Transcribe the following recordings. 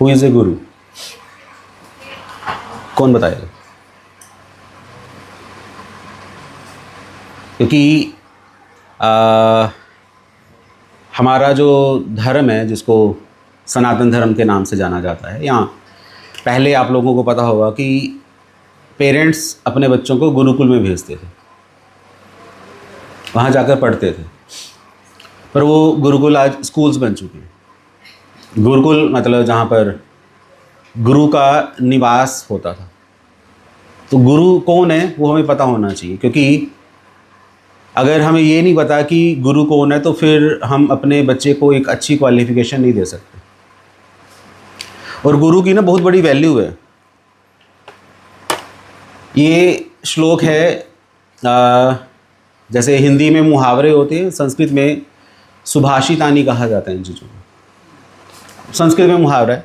Who is a गुरु? कौन बताएगा? क्योंकि हमारा जो धर्म है, जिसको सनातन धर्म के नाम से जाना जाता है, यहाँ पहले आप लोगों को पता होगा कि पेरेंट्स अपने बच्चों को गुरुकुल में भेजते थे, वहाँ जाकर पढ़ते थे। पर वो गुरुकुल आज स्कूल्स बन चुके हैं। गुरुकुल मतलब जहाँ पर गुरु का निवास होता था। तो गुरु कौन है वो हमें पता होना चाहिए, क्योंकि अगर हमें ये नहीं पता कि गुरु कौन है तो फिर हम अपने बच्चे को एक अच्छी क्वालिफिकेशन नहीं दे सकते। और गुरु की ना बहुत बड़ी वैल्यू है। ये श्लोक है, जैसे हिंदी में मुहावरे होते हैं, संस्कृत में सुभाषितानी कहा जाता है इन चीज़ों को। संस्कृत में मुहावरा है।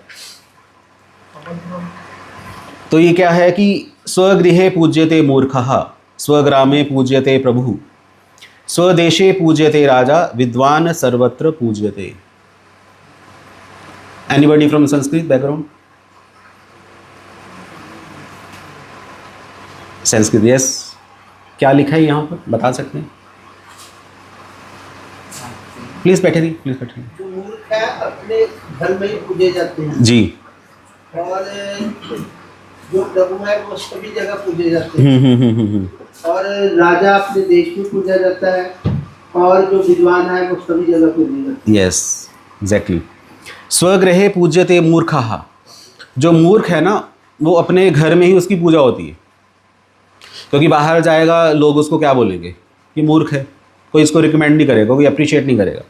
तो ये क्या है कि स्वगृहे पूज्यते मूर्खः, स्वग्रामे पूज्यते प्रभु, स्वदेशे पूज्यते राजा, विद्वान सर्वत्र पूज्यते। Anybody from Sanskrit background? Sanskrit, yes. क्या लिखा है यहाँ पर, बता सकते हैं? प्लीज बैठे रहिए, प्लीज बैठे रहिए। जो मूर्ख है अपने घर में ही पूजे जाते हैं जी। और जो प्रभु है वो सभी जगह पूजे जाते हैं। और राजा अपने देश में पूजा जाता है और जो विद्वान है वो सभी जगह पूजे जाते हैं। Yes, exactly. स्वगृहे पूज्यते मूर्खः, जो मूर्ख है ना वो अपने घर में ही उसकी पूजा होती है। क्योंकि बाहर जाएगा लोग उसको क्या बोलेंगे कि मूर्ख है, कोई इसको रिकमेंड नहीं करेगा, कोई अप्रिशिएट नहीं करेगा।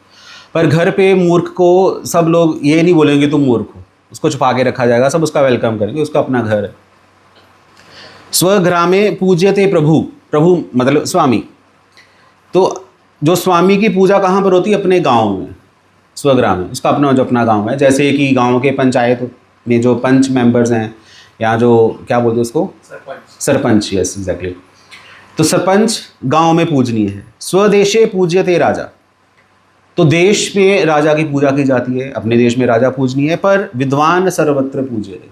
पर घर पे मूर्ख को सब लोग ये नहीं बोलेंगे तुम मूर्ख हो, उसको छुपा के रखा जाएगा, सब उसका वेलकम करेंगे, उसका अपना घर है। स्वग्रामे पूज्यते प्रभु, प्रभु मतलब स्वामी। तो जो स्वामी की पूजा कहाँ पर होती है? अपने गांव में, स्वग्राम में, उसका अपना जो अपना गांव है। जैसे कि गांव के पंचायत में जो पंच मेंबर्स हैं, या जो क्या बोलते हैं उसको, सरपंच। Yes, exactly. तो सरपंच गांव में पूजनीय है। स्वदेशे पूज्यते राजा, तो देश में राजा की पूजा की जाती है, अपने देश में राजा पूजनीय है। पर विद्वान सर्वत्र पूज्यते,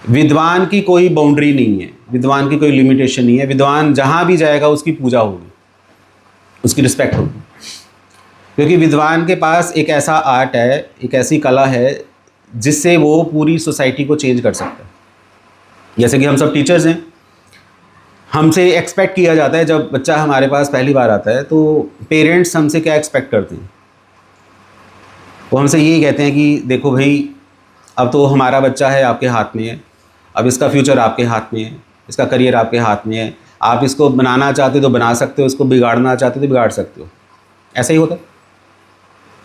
विद्वान की कोई बाउंड्री नहीं है, विद्वान की कोई लिमिटेशन नहीं है। विद्वान जहाँ भी जाएगा उसकी पूजा होगी, उसकी रिस्पेक्ट होगी। क्योंकि विद्वान के पास एक ऐसा आर्ट है, एक ऐसी कला है जिससे वो पूरी सोसाइटी को चेंज कर सकता है। जैसे कि हम सब टीचर्स हैं, हमसे एक्सपेक्ट किया जाता है, जब बच्चा हमारे पास पहली बार आता है तो पेरेंट्स हमसे क्या एक्सपेक्ट करते हैं? वो हमसे यही कहते हैं कि देखो भाई, अब तो हमारा बच्चा है, आपके हाथ में है, अब इसका फ्यूचर आपके हाथ में है, इसका करियर आपके हाथ में है। आप इसको बनाना चाहते हो तो बना सकते हो, इसको बिगाड़ना चाहते हो तो बिगाड़ सकते हो। ऐसा ही होता है।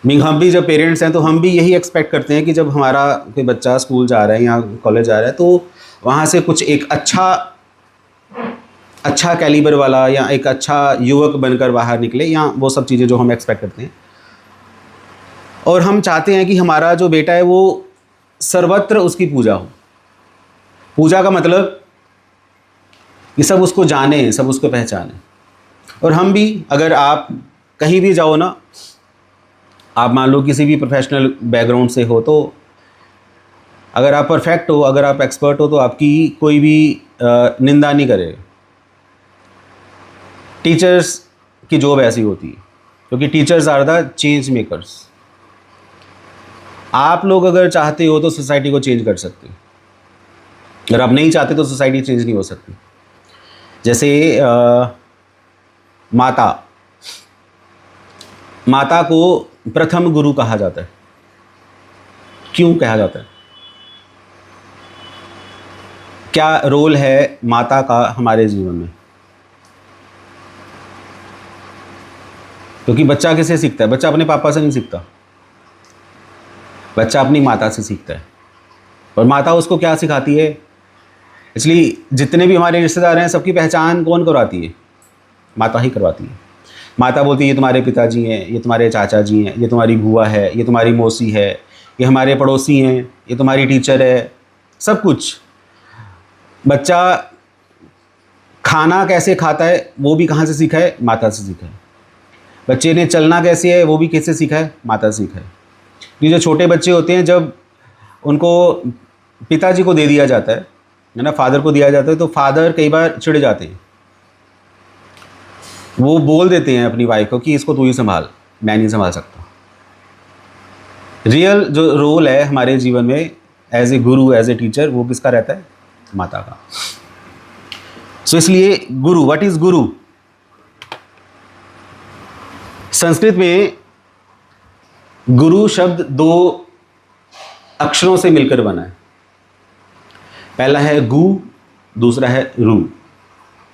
हम भी जब पेरेंट्स हैं तो हम भी यही एक्सपेक्ट करते हैं कि जब हमारा कोई बच्चा स्कूल जा रहा है या कॉलेज जा रहा है तो वहाँ से कुछ एक अच्छा कैलिबर वाला या एक अच्छा युवक बनकर बाहर निकले, या वो सब चीज़ें जो हम एक्सपेक्ट करते हैं। और हम चाहते हैं कि हमारा जो बेटा है वो सर्वत्र उसकी पूजा हो। पूजा का मतलब कि सब उसको जाने, सब उसको पहचाने। और हम भी, अगर आप कहीं भी जाओ ना, आप मान लो किसी भी प्रोफेशनल बैकग्राउंड से हो, तो अगर आप परफेक्ट हो, अगर आप एक्सपर्ट हो, तो आपकी कोई भी निंदा नहीं करेगा। टीचर्स की जॉब ऐसी होती है, क्योंकि teachers are the change makers. आप लोग अगर चाहते हो तो सोसाइटी को चेंज कर सकते हो, अगर आप नहीं चाहते तो सोसाइटी चेंज नहीं हो सकती। जैसे माता को प्रथम गुरु कहा जाता है। क्यों कहा जाता है? क्या रोल है माता का हमारे जीवन में? क्योंकि बच्चा किससे सीखता है? बच्चा अपने पापा से नहीं सीखता, बच्चा अपनी माता से सीखता है। और माता उसको क्या सिखाती है? इसलिए जितने भी हमारे रिश्तेदार हैं, सबकी पहचान कौन करवाती है? माता ही करवाती है। माता बोलती है ये तुम्हारे पिताजी हैं, ये तुम्हारे चाचा जी हैं, ये तुम्हारी बुआ है, ये तुम्हारी मौसी है, ये हमारे पड़ोसी हैं, ये तुम्हारी टीचर है। सब कुछ। बच्चा खाना कैसे खाता है वो भी कहाँ से सीखा है? माता से सीखा है। बच्चे ने चलना कैसे है वो भी किससे सीखा है? माता से सीखा है। ये जो छोटे बच्चे होते हैं, जब उनको पिताजी को दे दिया जाता है ना, फादर को दिया जाता है, तो फादर कई बार चिढ़ जाते हैं, वो बोल देते हैं अपनी वाइफ को कि इसको तू ही संभाल, मैं नहीं संभाल सकता। रियल जो रोल है हमारे जीवन में as a Guru, as a teacher, वो किसका रहता है? माता का। सो इसलिए गुरु, व्हाट इज गुरु? संस्कृत में गुरु शब्द 2 अक्षरों से मिलकर बना है। पहला है गु, दूसरा है रु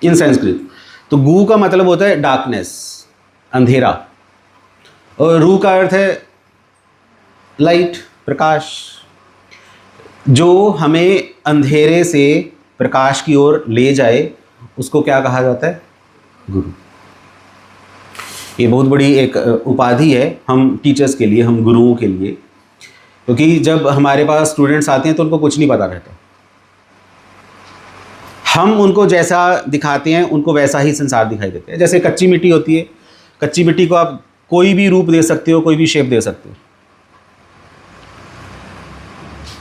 इन संस्कृत। तो गु का मतलब होता है डार्कनेस, अंधेरा, और रु का अर्थ है लाइट, प्रकाश। जो हमें अंधेरे से प्रकाश की ओर ले जाए उसको क्या कहा जाता है? गुरु। ये बहुत बड़ी एक उपाधि है हम टीचर्स के लिए, हम गुरुओं के लिए, क्योंकि जब हमारे पास स्टूडेंट्स आते हैं तो उनको कुछ नहीं पता रहता। हम उनको जैसा दिखाते हैं उनको वैसा ही संसार दिखाई देते हैं। जैसे कच्ची मिट्टी होती है, कच्ची मिट्टी को आप कोई भी रूप दे सकते हो, कोई भी शेप दे सकते हो,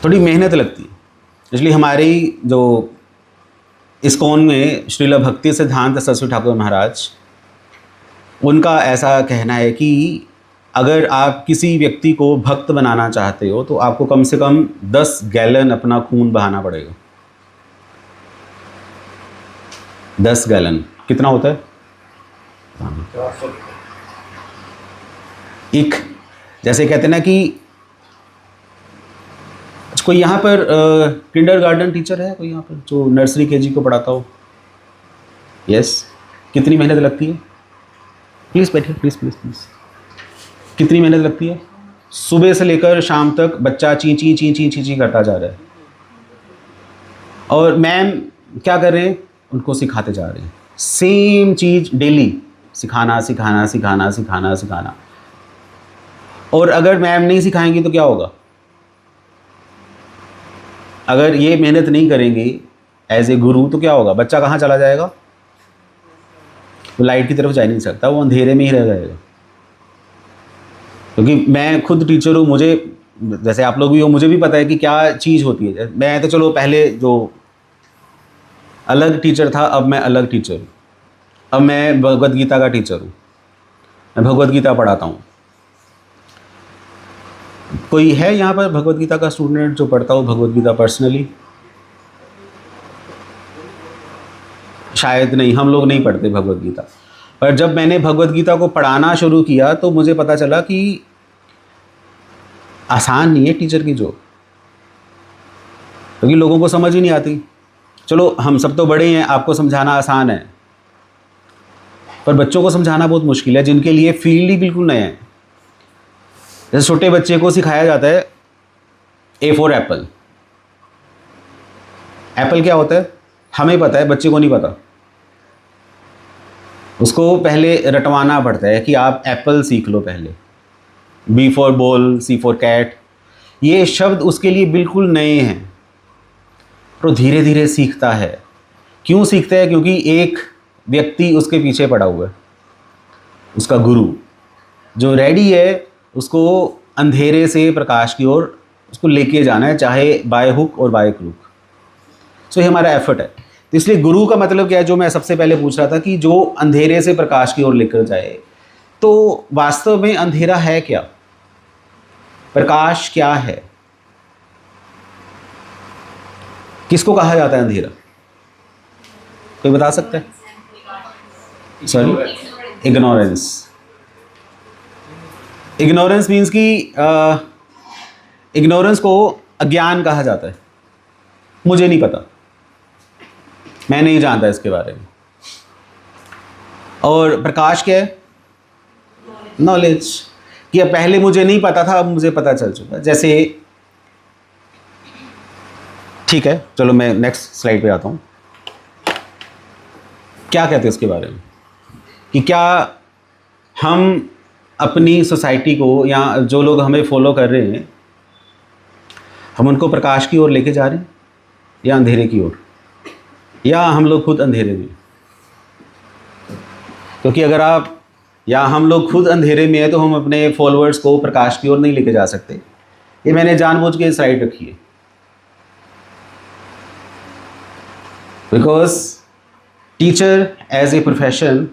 थोड़ी मेहनत लगती है। इसलिए हमारी जो इस्कॉन में श्रील भक्ति सिद्धांत सरस्वती ठाकुर महाराज, उनका ऐसा कहना है कि अगर आप किसी व्यक्ति को भक्त बनाना चाहते हो तो आपको कम से कम 10 गैलन अपना खून बहाना पड़ेगा। 10 गैलन कितना होता है? एक, जैसे कहते हैं ना कि कोई यहाँ पर किंडरगार्टन टीचर है, कोई यहाँ पर जो नर्सरी केजी को पढ़ाता हो? यस। कितनी मेहनत लगती है? प्लीज़ बैठिए, प्लीज़ प्लीज़ प्लीज़। कितनी मेहनत लगती है? सुबह से लेकर शाम तक बच्चा ची ची ची ची ची ची करता जा रहा है, और मैम क्या कर रहे हैं? उनको सिखाते जा रहे हैं सेम चीज़ डेली, सिखाना सिखाना सिखाना सिखाना सिखाना। और अगर मैम नहीं सिखाएंगी तो क्या होगा? अगर ये मेहनत नहीं करेंगे एज ए गुरु तो क्या होगा? बच्चा कहाँ चला जाएगा? वो लाइट की तरफ जा नहीं सकता, वो अंधेरे में ही रह जाएगा। क्योंकि मैं खुद टीचर हूँ, मुझे, जैसे आप लोग भी हो, मुझे भी पता है कि क्या चीज़ होती है। मैं तो चलो पहले जो अलग टीचर था, अब मैं अलग टीचर हूँ। अब मैं भगवद गीता का टीचर हूँ, मैं भगवद गीता पढ़ाता हूँ। कोई है यहाँ पर भगवद गीता का स्टूडेंट जो पढ़ता हो भगवद गीता पर्सनली? शायद नहीं, हम लोग नहीं पढ़ते भगवद गीता। पर जब मैंने भगवद गीता को पढ़ाना शुरू किया तो मुझे पता चला कि आसान नहीं है टीचर की जॉब, क्योंकि लोगों को समझ ही नहीं आती। चलो हम सब तो बड़े हैं, आपको समझाना आसान है, पर बच्चों को समझाना बहुत मुश्किल है, जिनके लिए फील्ड ही बिल्कुल नया है। जैसे छोटे बच्चे को सिखाया जाता है A4 एप्पल। एप्पल क्या होता है हमें पता है, बच्चे को नहीं पता। उसको पहले रटवाना पड़ता है कि आप एप्पल सीख लो पहले। B for ball, C for cat, ये शब्द उसके लिए बिल्कुल नए हैं, तो धीरे धीरे सीखता है। क्यों सीखता है? क्योंकि एक व्यक्ति उसके पीछे पड़ा हुआ है, उसका गुरु, जो रेडी है उसको अंधेरे से प्रकाश की ओर उसको लेके जाना है, चाहे बाय हुक और बाय क्रूक। सो ये हमारा एफर्ट है। तो इसलिए गुरु का मतलब क्या है, जो मैं सबसे पहले पूछ रहा था, कि जो अंधेरे से प्रकाश की ओर लेकर जाए। तो वास्तव में अंधेरा है क्या? प्रकाश क्या है? किसको कहा जाता है अंधेरा? कोई बता सकता है? Sorry, ignorance. इग्नोरेंस मीन्स कि इग्नोरेंस को अज्ञान कहा जाता है। मुझे नहीं पता, मैं नहीं जानता इसके बारे में। और प्रकाश क्या है? नॉलेज, कि अब पहले मुझे नहीं पता था, अब मुझे पता चल चुका। जैसे, ठीक है चलो मैं नेक्स्ट स्लाइड पे आता हूँ। क्या कहते हैं इसके बारे में, कि क्या हम अपनी सोसाइटी को, या जो लोग हमें फॉलो कर रहे हैं, हम उनको प्रकाश की ओर लेके जा रहे हैं या अंधेरे की ओर, या हम लोग खुद अंधेरे में? क्योंकि अगर आप, या हम लोग खुद अंधेरे में हैं तो हम अपने फॉलोअर्स को प्रकाश की ओर नहीं लेके जा सकते, ये मैंने जानबूझ के स्लाइड रखी है, because teacher as a profession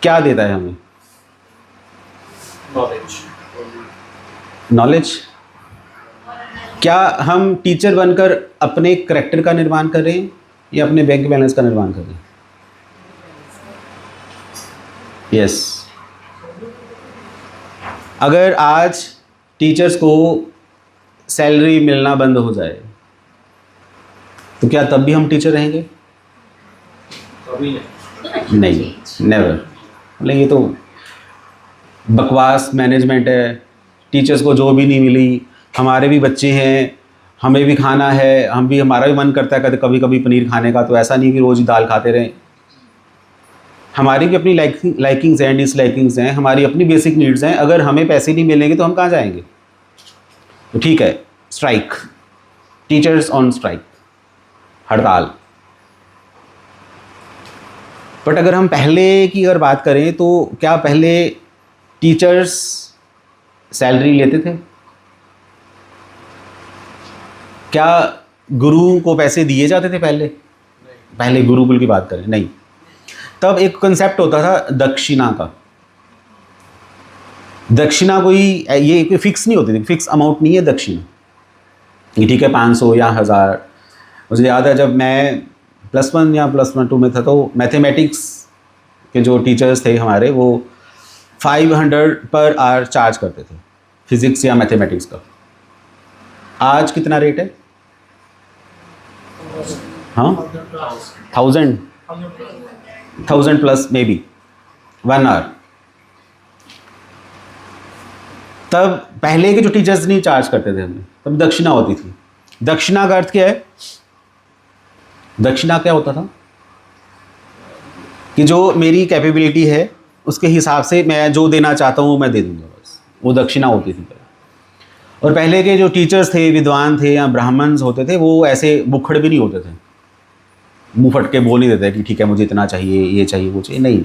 क्या देता है हमें? नॉलेज। क्या हम टीचर बनकर अपने करेक्टर का निर्माण कर रहे हैं या अपने बैंक बैलेंस का निर्माण कर रहे हैं? यस। अगर आज टीचर्स को सैलरी मिलना बंद हो जाए तो क्या तब भी हम टीचर रहेंगे? कभी नहीं। नेवर। मतलब ये तो बकवास मैनेजमेंट है। टीचर्स को जो भी नहीं मिली, हमारे भी बच्चे हैं, हमें भी खाना है, हम भी, हमारा भी मन करता है कभी कभी पनीर खाने का, तो ऐसा नहीं कि रोज़ दाल खाते रहें। हमारी भी अपनी लाइकिंग्स हैं, डिसलाइकिंग्स हैं, हमारी अपनी बेसिक नीड्स हैं। अगर हमें पैसे नहीं मिलेंगे तो हम कहाँ जाएंगे? तो ठीक है, स्ट्राइक, टीचर्स ऑन स्ट्राइक, हड़ताल। बट अगर हम पहले की अगर बात करें तो क्या पहले टीचर्स सैलरी लेते थे? क्या गुरु को पैसे दिए जाते थे पहले? पहले गुरुकुल की बात करें, नहीं। तब एक कंसेप्ट होता था दक्षिणा का। दक्षिणा कोई ये फिक्स नहीं होती थी, फिक्स अमाउंट नहीं है दक्षिणा, ये ठीक है 500 या 1000। मुझे याद है जब मैं +1 या +2 में था तो मैथमेटिक्स के जो टीचर्स थे हमारे, वो 500 पर आवर चार्ज करते थे फिज़िक्स या मैथमेटिक्स का। आज कितना रेट है? हाँ, 1000 प्लस मे बी 1 आवर। तब पहले के जो टीचर्स नहीं चार्ज करते थे हमें, तब दक्षिणा होती थी। दक्षिणा का अर्थ क्या है? दक्षिणा क्या होता था कि जो मेरी कैपेबिलिटी है उसके हिसाब से मैं जो देना चाहता हूँ मैं दे दूँगा, बस वो दक्षिणा होती थी। और पहले के जो टीचर्स थे, विद्वान थे या ब्राह्मण्स होते थे, वो ऐसे बुखड़ भी नहीं होते थे, मुंह फट के बोल नहीं देते कि ठीक है मुझे इतना चाहिए, ये चाहिए, वो चाहिए, नहीं।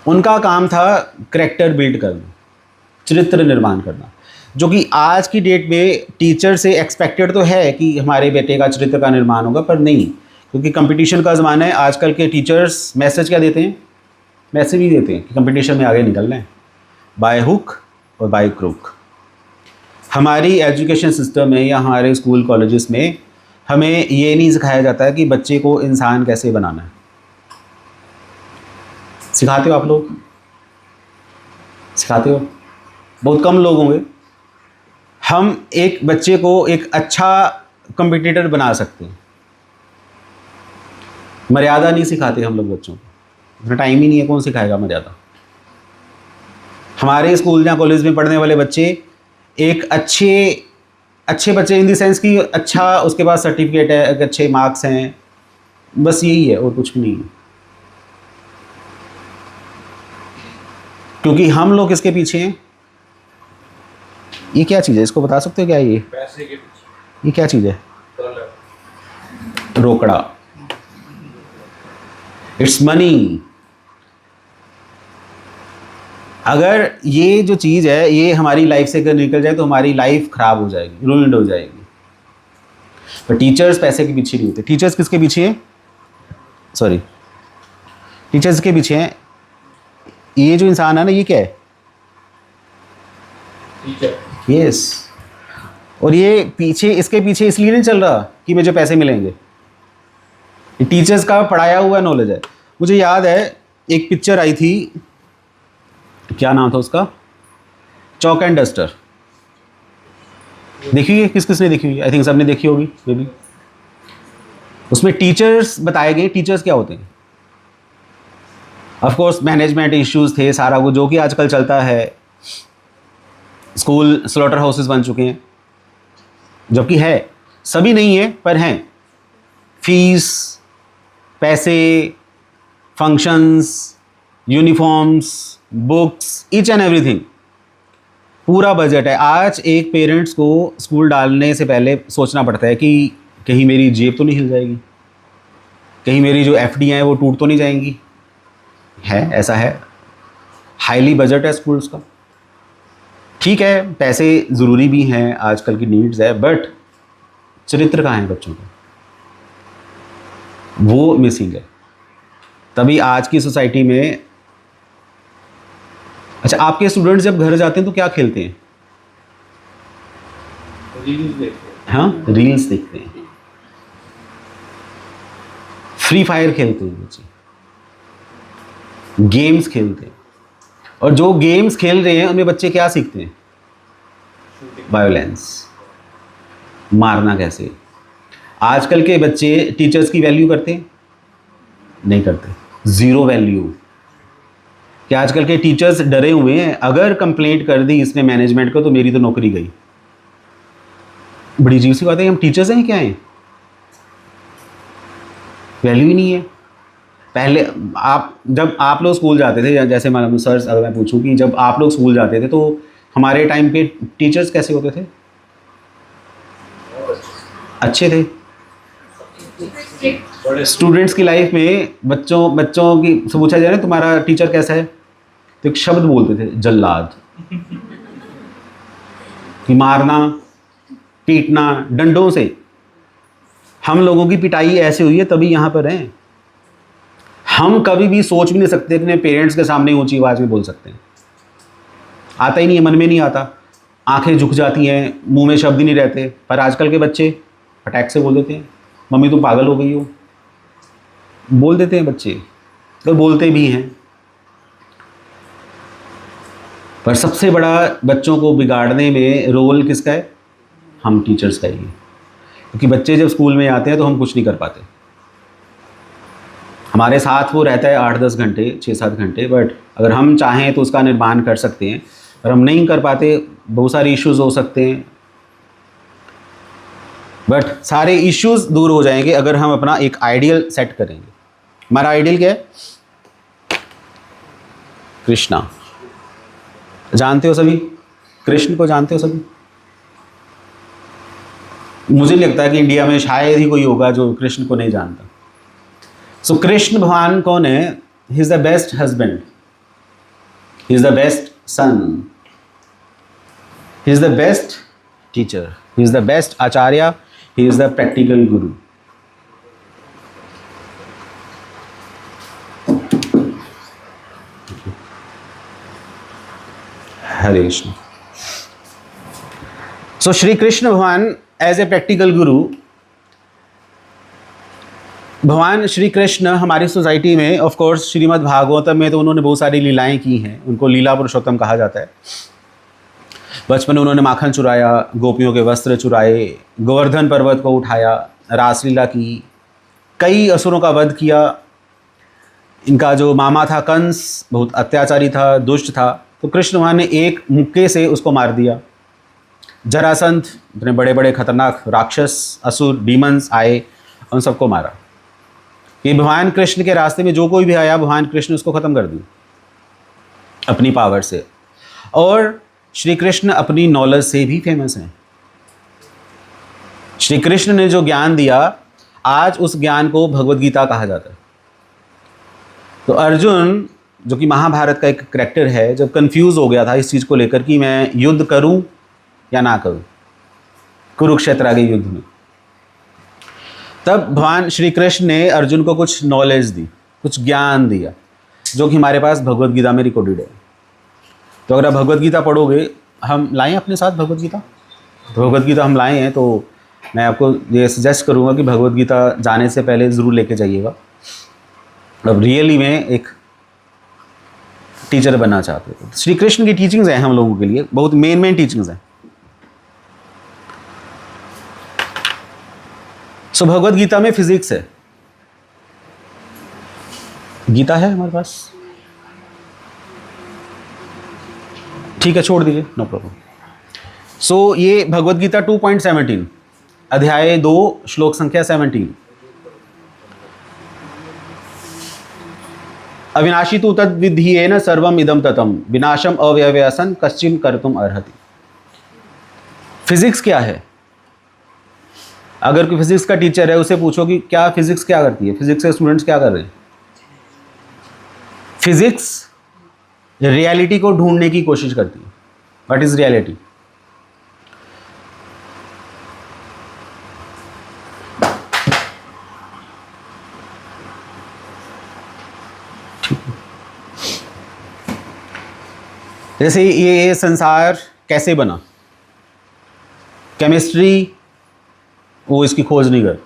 उनका काम था करैक्टर बिल्ड करना, चरित्र निर्माण करना, जो कि आज की डेट में टीचर से एक्सपेक्टेड तो है कि हमारे बेटे का चरित्र का निर्माण होगा, पर नहीं, क्योंकि कंपटीशन का ज़माना है। आजकल के टीचर्स मैसेज क्या देते हैं? मैसेज ही देते हैं कि कंपटीशन में आगे निकलना है, बाय हुक और बाय क्रुक। हमारी एजुकेशन सिस्टम में या हमारे स्कूल कॉलेजेस में हमें ये नहीं सिखाया जाता है कि बच्चे को इंसान कैसे बनाना है। सिखाते हो आप लोग? सिखाते हो? बहुत कम लोग होंगे। हम एक बच्चे को एक अच्छा कॉम्पिटिटर बना सकते हैं, मर्यादा नहीं सिखाते हम लोग बच्चों को, इतना टाइम ही नहीं है, कौन सिखाएगा मर्यादा? हमारे स्कूल या कॉलेज में पढ़ने वाले बच्चे एक अच्छे बच्चे इन द सेंस कि अच्छा उसके पास सर्टिफिकेट है, अच्छे मार्क्स हैं, बस यही है और कुछ भी नहीं है। क्योंकि हम लोग इसके पीछे हैं। ये क्या चीज़ है? इसको बता सकते हो क्या ये? पैसे के पीछे। ये क्या चीज़ है? रोकड़ा। It's money. अगर ये जो चीज़ है ये हमारी लाइफ से अगर निकल जाए तो हमारी लाइफ खराब हो जाएगी, रूइंड हो जाएगी। पर टीचर्स पैसे के पीछे नहीं होते। टीचर्स किसके पीछे हैं? सॉरी, टीचर्स के पीछे हैं ये जो इंसान है ना, ये क्या है? टीचर। यस। और ये पीछे, इसके पीछे इसलिए नहीं चल रहा कि मुझे पैसे मिलेंगे। टीचर्स का पढ़ाया हुआ नॉलेज है। मुझे याद है एक पिक्चर आई थी, क्या नाम था उसका? Chalk and duster. देखी है? किस किस ने देखी हुई? आई थिंक सबने देखी होगी मे बी। उसमें टीचर्स बताए गए। टीचर्स क्या होते हैं? ऑफ कोर्स मैनेजमेंट इश्यूज थे, सारा कुछ जो कि आजकल चलता है। स्कूल स्लॉटर हाउसेस बन चुके हैं, जबकि है, सभी नहीं है पर हैं। फीस, पैसे, functions, uniforms, books, each and everything, पूरा बजट है। आज एक पेरेंट्स को स्कूल डालने से पहले सोचना पड़ता है कि कहीं मेरी जेब तो नहीं हिल जाएगी, कहीं मेरी जो एफडी हैं वो टूट तो नहीं जाएंगी। है, ऐसा है, हाईली बजट है स्कूल्स का। ठीक है, पैसे ज़रूरी भी हैं, आजकल की नीड्स है, बट चरित्र कहाँ है बच्चों का, वो मिसिंग है। तभी आज की सोसाइटी में, अच्छा आपके स्टूडेंट्स जब घर जाते हैं तो क्या खेलते हैं? रील्स देखते हैं। हाँ, रील्स देखते हैं, फ्री फायर खेलते हैं बच्चे, गेम्स खेलते हैं, और जो गेम्स खेल रहे हैं उनमें बच्चे क्या सीखते हैं? वायोलेंस, मारना कैसे। आजकल के बच्चे टीचर्स की वैल्यू करते हैं? नहीं करते, ज़ीरो वैल्यू। कि आजकल के टीचर्स डरे हुए हैं, अगर कंप्लेंट कर दी इसने मैनेजमेंट को तो मेरी तो नौकरी गई। बड़ी अजीब सी बात है, हम टीचर्स हैं क्या हैं? वैल्यू ही नहीं है। पहले जब आप लोग स्कूल जाते थे, जैसे मालूम सर अगर मैं पूछूं कि जब आप लोग स्कूल जाते थे तो हमारे टाइम पे टीचर्स कैसे होते थे? अच्छे थे। स्टूडेंट्स की लाइफ में बच्चों की से पूछा जाए ना तुम्हारा टीचर कैसा है, तो एक शब्द बोलते थे, जल्लाद। कि मारना पीटना डंडों से। हम लोगों की पिटाई ऐसे हुई है तभी यहाँ पर हैं। हम कभी भी सोच भी नहीं सकते अपने पेरेंट्स के सामने ऊंची आवाज़ में बोल सकते हैं, आता ही नहीं है, मन में नहीं आता, आंखें झुक जाती हैं, मुंह में शब्द ही नहीं रहते। पर आजकल के बच्चे फटाक से बोल देते हैं, मम्मी तुम पागल हो गई हो, बोल देते हैं बच्चे, तो बोलते भी हैं। पर सबसे बड़ा बच्चों को बिगाड़ने में रोल किसका है? हम टीचर्स का ही है। क्योंकि बच्चे जब स्कूल में आते हैं तो हम कुछ नहीं कर पाते, हमारे साथ वो रहता है 8-10 घंटे 6-7 घंटे, बट अगर हम चाहें तो उसका निर्माण कर सकते हैं, और हम नहीं कर पाते, बहुत सारे इश्यूज़ हो सकते हैं। बट सारे इश्यूज़ दूर हो जाएंगे अगर हम अपना एक आइडियल सेट करेंगे। हमारा आइडियल क्या है? कृष्णा। जानते हो सभी? कृष्ण को जानते हो सभी? मुझे लगता है कि इंडिया में शायद ही कोई होगा जो कृष्ण को नहीं जानता। सो कृष्ण भगवान कौन है? He is the best husband, he is the best sun, he is the best teacher, he is the best Acharya, he is the practical गुरु। हरे कृष्ण। सो श्री कृष्ण भगवान एज ए प्रैक्टिकल गुरु, भगवान श्री कृष्ण हमारी सोसाइटी में, ऑफ कोर्स श्रीमद् भागवतम में तो उन्होंने बहुत सारी लीलाएं की हैं, उनको लीला पुरुषोत्तम कहा जाता है। बचपन में उन्होंने माखन चुराया, गोपियों के वस्त्र चुराए, गोवर्धन पर्वत को उठाया, रासलीला की, कई असुरों का वध किया। इनका जो मामा था कंस बहुत अत्याचारी था, दुष्ट था, तो कृष्ण भगवान ने एक मुक्के से उसको मार दिया। जरासंध, इतने बड़े बड़े खतरनाक राक्षस असुर डीमंस आए, उन सबको मारा। ये भगवान कृष्ण के रास्ते में जो कोई भी आया, भगवान कृष्ण उसको ख़त्म कर दिया अपनी पावर से। और श्री कृष्ण अपनी नॉलेज से भी फेमस हैं। श्री कृष्ण ने जो ज्ञान दिया, आज उस ज्ञान को भगवद गीता कहा जाता है। तो अर्जुन जो कि महाभारत का एक करैक्टर है, जब कंफ्यूज हो गया था इस चीज़ को लेकर कि मैं युद्ध करूं या ना करूं, कुरुक्षेत्र आगे युद्ध में, तब भगवान श्री कृष्ण ने अर्जुन को कुछ नॉलेज दी, कुछ ज्ञान दिया, जो कि हमारे पास भगवद गीता में रिकॉर्डेड है। तो अगर आप भगवद गीता पढ़ोगे, हम लाएं अपने साथ भगवद गीता, तो भगवद गीता हम लाए हैं, तो मैं आपको ये सजेस्ट करूँगा कि भगवद गीता जाने से पहले ज़रूर लेके जाइएगा। अब रियली में एक टीचर बनना चाहते हो, श्री कृष्ण की टीचिंग्स हैं हम लोगों के लिए, बहुत मेन टीचिंग्स हैं। सो भगवद गीता में फिजिक्स है, गीता है हमारे पास, ठीक है छोड़ दीजिए, नो प्रॉब्लम। सो ये भगवद गीता 2.17 अध्याय 2 श्लोक संख्या 17, अविनाशी तु तद विधीयेन सर्वम इदम ततम विनाशम अव्यवसन कश्चिन कर्तुम अर्हति। फिजिक्स क्या है? अगर कोई फिजिक्स का टीचर है, उसे पूछो कि क्या फिजिक्स क्या करती है, फिजिक्स के स्टूडेंट्स क्या कर रहे हैं? फिजिक्स रियलिटी को ढूंढने की कोशिश करती है। What is reality? जैसे ये संसार कैसे बना, केमिस्ट्री वो इसकी खोज नहीं कर,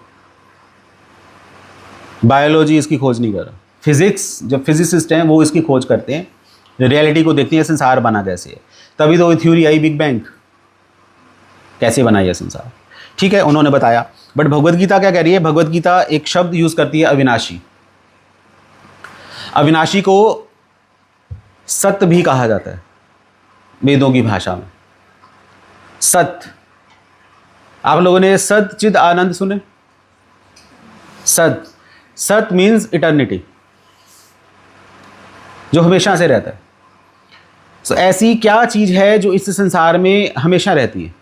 बायोलॉजी इसकी खोज नहीं कर, फिजिक्स जब फिजिसिस्ट हैं वो इसकी खोज करते हैं, रियलिटी को देखते हैं संसार बना कैसे है। तभी तो थ्योरी आई बिग बैंग, कैसे बना यह संसार, ठीक है, उन्होंने बताया। बट भगवद गीता क्या कह रही है? भगवद गीता एक शब्द यूज करती है, अविनाशी। अविनाशी को सत्य भी कहा जाता है वेदों की भाषा में। सत्य, आप लोगों ने सत चिद आनंद सुने? सत, सत मीन्स इटर्निटी, जो हमेशा से रहता है। तो ऐसी क्या चीज है जो इस संसार में हमेशा रहती है?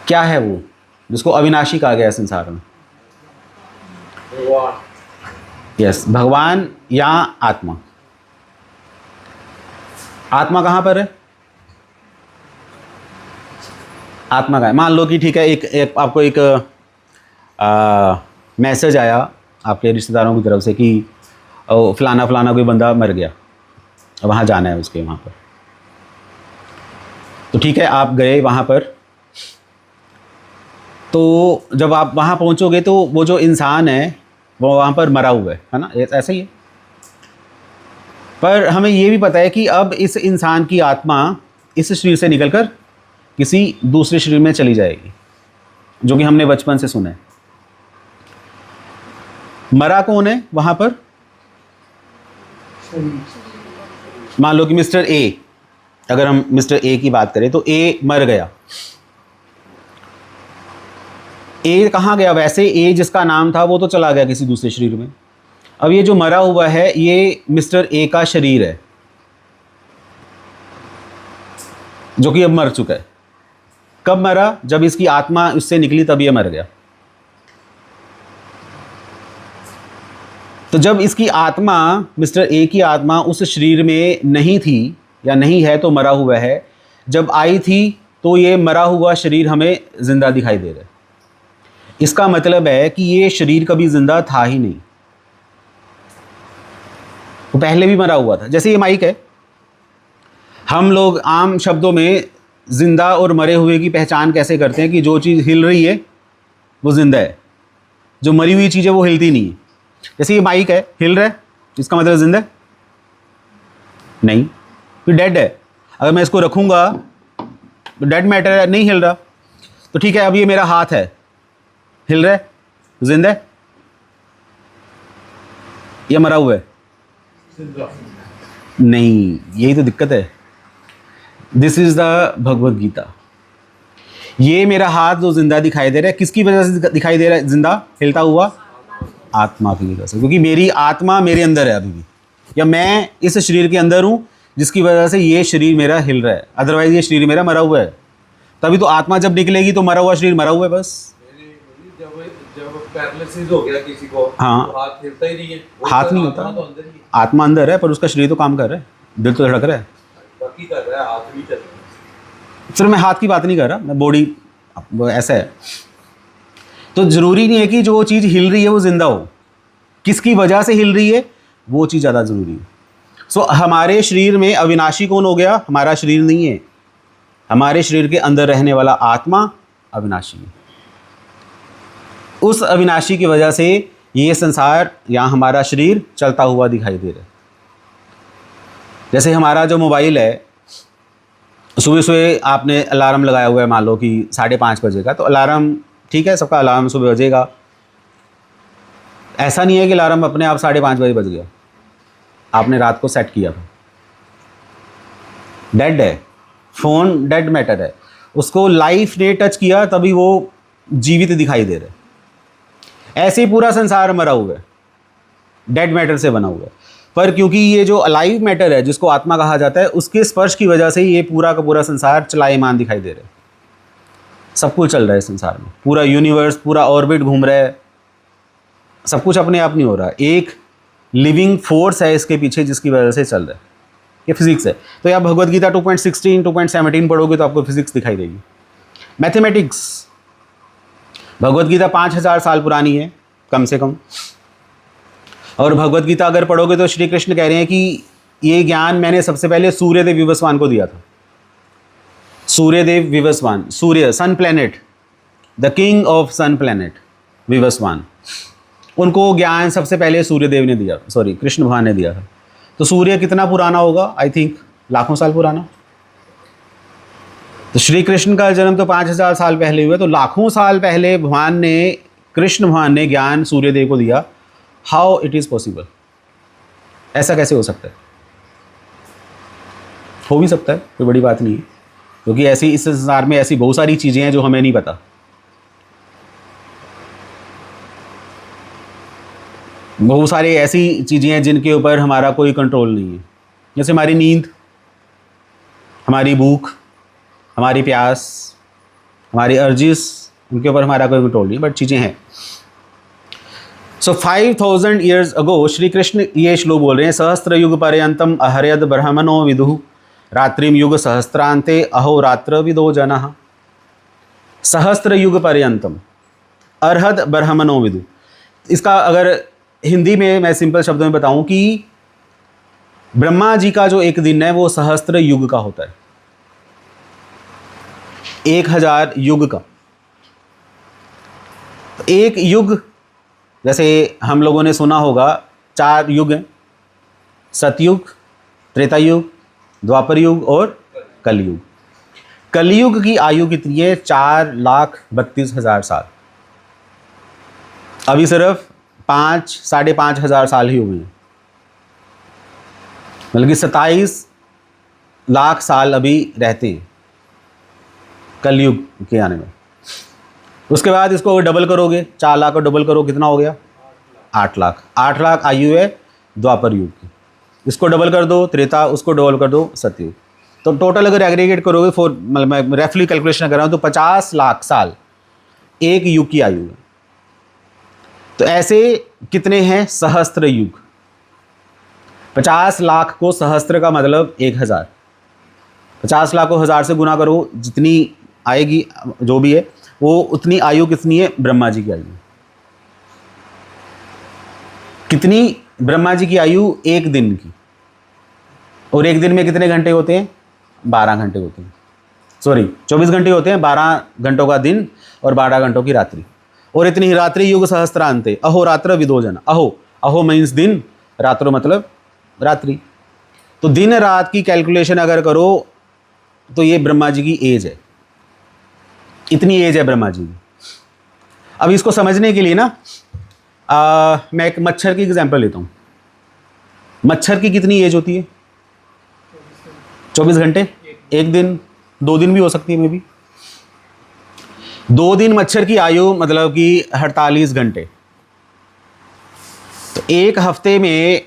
क्या है वो जिसको अविनाशी कहा गया है संसार में? यस, भगवान या आत्मा। आत्मा कहां पर है? आत्मा का है, मान लो कि ठीक है, एक आपको एक मैसेज आया आपके रिश्तेदारों की तरफ से कि फलाना फलाना कोई बंदा मर गया, वहाँ जाना है उसके वहाँ पर। तो ठीक है, आप गए वहाँ पर, तो जब आप वहाँ पहुँचोगे तो वो जो इंसान है वो वहाँ पर मरा हुआ है ना, ऐसा ही है। पर हमें ये भी पता है कि अब इस इंसान की आत्मा इस शरीर से निकलकर किसी दूसरे शरीर में चली जाएगी, जो कि हमने बचपन से सुना है। मरा कौन है वहाँ पर? मान लो कि मिस्टर ए, अगर हम मिस्टर ए की बात करें तो ए मर गया। ए कहाँ गया? वैसे ए जिसका नाम था वो तो चला गया किसी दूसरे शरीर में। अब ये जो मरा हुआ है ये मिस्टर ए का शरीर है, जो कि अब मर चुका है। कब मरा? जब इसकी आत्मा उससे निकली तब ये मर गया। तो जब इसकी आत्मा, मिस्टर ए की आत्मा उस शरीर में नहीं थी या नहीं है तो मरा हुआ है, जब आई थी तो ये मरा हुआ शरीर हमें जिंदा दिखाई दे रहा है। इसका मतलब है कि ये शरीर कभी जिंदा था ही नहीं, वो पहले भी मरा हुआ था। जैसे ये माइक है, हम लोग आम शब्दों में जिंदा और मरे हुए की पहचान कैसे करते हैं कि जो चीज़ हिल रही है वो जिंदा है, जो मरी हुई चीज़ है वो हिलती नहीं है। जैसे ये माइक है, हिल रहा है, इसका मतलब जिंदा है? नहीं, फिर डेड है। अगर मैं इसको रखूँगा तो डेड मैटर है, नहीं हिल रहा। तो ठीक है, अब ये मेरा हाथ है, हिल रहा है, जिंदा है या मरा हुआ है? नहीं, यही तो दिक्कत है। This is the Bhagavad Gita. ये मेरा हाथ जो जिंदा दिखाई दे रहा है, किसकी वजह से दिखाई दे रहा है जिंदा हिलता हुआ? आत्मा की वजह से, क्योंकि मेरी आत्मा मेरे अंदर है अभी भी, या मैं इस शरीर के अंदर हूँ जिसकी वजह से ये शरीर मेरा हिल रहा है। अदरवाइज ये शरीर मेरा मरा हुआ है। तभी तो आत्मा जब निकलेगी तो मरा हुआ शरीर मरा हुआ है बस। जब पैरालिसिस हो गया किसी को, हाँ, तो हाथ हिलता ही नहीं है, हाथ नहीं होता, तो अंदर ही आत्मा अंदर है पर उसका शरीर तो काम कर रहा है, दिल तो धड़क रहा है, बाकी कर रहा है, हाथ भी चल रहा है। सिर्फ मैं हाथ की बात नहीं कर रहा, मैं बॉडी ऐसा है। तो ज़रूरी नहीं है कि जो चीज़ हिल रही है वो जिंदा हो, किसकी वजह से हिल रही है वो चीज़ ज़्यादा ज़रूरी है। सो हमारे शरीर में अविनाशी कौन हो गया? हमारा शरीर नहीं है, हमारे शरीर के अंदर रहने वाला आत्मा अविनाशी है। उस अविनाशी की वजह से ये संसार या हमारा शरीर चलता हुआ दिखाई दे रहा है। जैसे हमारा जो मोबाइल है, सुबह सुबह आपने अलार्म लगाया हुआ है, मान लो कि 5:30 बजे का, तो अलार्म ठीक है, सबका अलार्म सुबह बजेगा। ऐसा नहीं है कि अलार्म अपने आप 5:30 बजे बज गया, आपने रात को सेट किया था। डेड है, फ़ोन डेड मैटर है, उसको लाइफ ने टच किया तभी वो जीवित दिखाई दे रहा है। ऐसे ही पूरा संसार मरा हुआ है, डेड मैटर से बना हुआ है। पर क्योंकि ये जो अलाइव मैटर है जिसको आत्मा कहा जाता है, उसके स्पर्श की वजह से ये पूरा का पूरा संसार चलायमान दिखाई दे रहा है। सब कुछ चल रहा है संसार में, पूरा यूनिवर्स, पूरा ऑर्बिट घूम रहा है, सब कुछ अपने आप नहीं हो रहा। एक लिविंग फोर्स है इसके पीछे जिसकी वजह से चल रहा है, ये फिजिक्स है। तो आप भगवद गीता 2.16 2.17 पढ़ोगे तो आपको फिजिक्स दिखाई देगी। मैथमेटिक्स, भगवद गीता 5000 साल पुरानी है कम से कम, और भगवद गीता अगर पढ़ोगे तो श्री कृष्ण कह रहे हैं कि ये ज्ञान मैंने सबसे पहले सूर्यदेव विवस्वान को दिया था। Suryadev Vivasvan, Surya sun planet, the king of sun planet Vivasvan, उनको ज्ञान सबसे पहले सूर्यदेव ने दिया, सॉरी कृष्ण भगवान ने दिया था। तो सूर्य कितना पुराना होगा? आई थिंक लाखों साल पुराना। तो श्री कृष्ण का जन्म तो 5000 साल पहले हुआ, तो लाखों साल पहले भगवान ने, कृष्ण भगवान ने ज्ञान सूर्यदेव को दिया। How it is possible? ऐसा कैसे हो सकता है? हो भी सकता है, कोई बड़ी बात नहीं है, क्योंकि ऐसी इस संसार में ऐसी बहुत सारी चीज़ें हैं जो हमें नहीं पता। बहुत सारी ऐसी चीज़ें हैं जिनके ऊपर हमारा कोई कंट्रोल नहीं है, जैसे हमारी नींद, हमारी भूख, हमारी प्यास, हमारी अर्जिस, उनके ऊपर हमारा कोई कंट्रोल नहीं, बट चीज़ें हैं। सो 5000 ईयर्स अगो श्री कृष्ण ये श्लोक बोल रहे हैं, सहस्त्र युग पर्यंतम अहर्यद ब्रह्मणो विदुः रात्रिम युग सहस्त्रांते अहोरात्र विदो जनः। सहस्त्र युग पर्यंतम अर्हद ब्रह्मणो विदुः, इसका अगर हिंदी में मैं सिंपल शब्दों में बताऊं कि ब्रह्मा जी का जो एक दिन है वो सहस्त्र युग का होता है, 1000 युग का। एक युग, जैसे हम लोगों ने सुना होगा 4 युग हैं, सतयुग, त्रेता युग, द्वापर युग और कलयुग। कलयुग की आयु कितनी है? 4,32,000 साल। अभी सिर्फ 5-5,500 साल ही हुए हैं, मतलब कि 27 लाख साल अभी रहते हैं कलयुग के आने में। उसके बाद इसको डबल करोगे, 4 लाख को डबल करो, कितना हो गया? 8 लाख। 8 लाख आयु है द्वापर युग की। इसको डबल कर दो त्रेता, उसको डबल कर दो सतयुग। तो टोटल अगर एग्रीगेट करोगे, मतलब मैं रेफली कैलकुलेशन कर रहा हूँ, तो 50 लाख साल एक युग की आयु है। तो ऐसे कितने हैं? सहस्त्र युग। 50 लाख को सहस्त्र का मतलब 1000, 50 लाख को 1000 से गुना करो, जितनी आएगी जो भी है वो उतनी आयु कितनी है? ब्रह्मा जी की आयु। कितनी? ब्रह्मा जी की आयु एक दिन की। और एक दिन में कितने घंटे होते हैं? 12 घंटे होते हैं, सॉरी 24 घंटे होते हैं, 12 घंटों का दिन और 12 घंटों की रात्रि। और इतनी ही रात्रि युग सहस्त्रांते अहोरात्र विदो जन। अहो मीन्स दिन, रात्रो मतलब रात्रि। तो दिन रात की कैलकुलेशन अगर करो तो ये ब्रह्मा जी की एज है, इतनी एज है ब्रह्मा जी की। अब इसको समझने के लिए ना मैं एक मच्छर की एग्जांपल लेता हूँ। मच्छर की कितनी एज होती है? 24 घंटे। एक दिन, 2 दिन भी हो सकती है मे बी। 2 दिन मच्छर की आयु मतलब कि 48 घंटे। तो एक हफ्ते में,